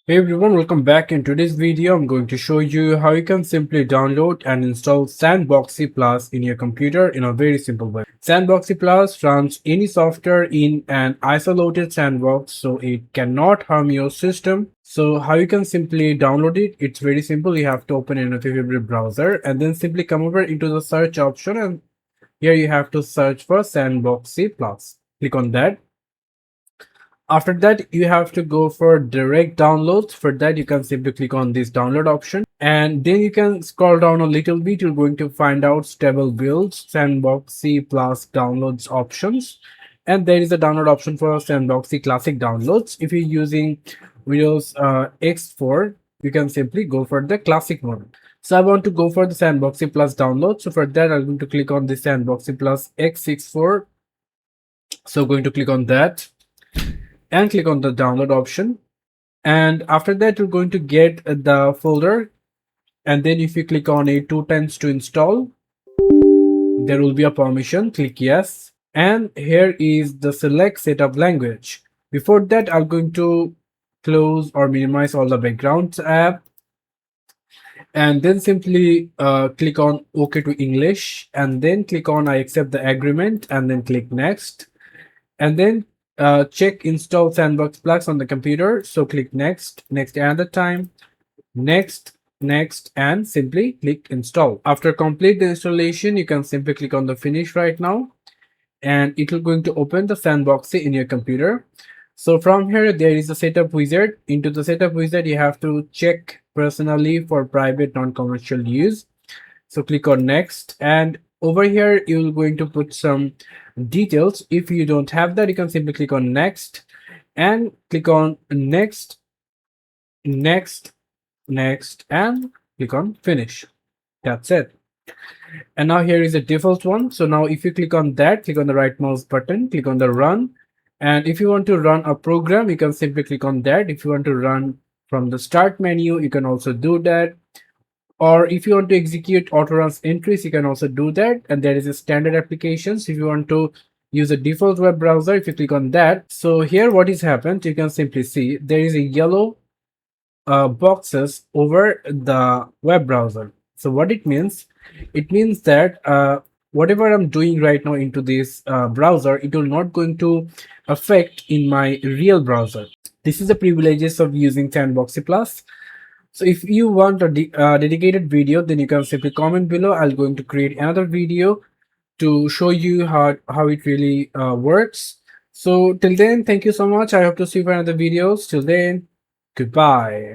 Hey everyone, welcome back. In today's video, I'm going to show you how you can simply download and install Sandboxie Plus in your computer in a very simple way. Sandboxie Plus runs any software in an isolated sandbox, so it cannot harm your system. So how you can simply download it? It's very simple. You have to open in a favorite browser and then simply come over into the search option, and here you have to search for Sandboxie Plus. Click on that. After that, you have to go for direct downloads. For that, you can simply click on this download option, and then you can scroll down a little bit. You're going to find out stable builds, Sandboxie Plus downloads options, and there is a download option for Sandboxie Classic downloads. If you're using Windows X4, you can simply go for the classic one. So I want to go for the Sandboxie Plus download. So for that, I'm going to click on the Sandboxie Plus X64. So going to click on that and click on the download option, and after that you're going to get the folder, and then if you click on it 2 times to install, there will be a permission. Click yes, and here is the select setup language. Before that, I'm going to close or minimize all the background app, and then simply click on OK to English, and then click on I accept the agreement, and then click next, and then check install Sandbox Plus on the computer. So click next, next another time, next, next, and simply click install. After complete the installation, you can simply click on the finish right now, and it will going to open the Sandboxie in your computer. So from here, there is a setup wizard. Into the setup wizard, you have to check personally for private non-commercial use. So click on next, and over here you're going to put some details. If you don't have that, you can simply click on next and click on next, next, next, and click on finish. That's it. And now here is the default one. So now if you click on that, click on the right mouse button, click on the run, and if you want to run a program, you can simply click on that. If you want to run from the start menu, you can also do that, or if you want to execute autoruns entries, you can also do that. And there is a standard applications. If you want to use a default web browser, if you click on that, so here what is happened, you can simply see there is a yellow boxes over the web browser. So what it means, it means that whatever I'm doing right now into this browser, it will not going to affect in my real browser. This is the privileges of using Sandboxie Plus. So if you want a dedicated video, then you can simply comment below. I'm going to create another video to show you how it really works. So till then, thank you so much. I hope to see you for another videos. Till then, goodbye.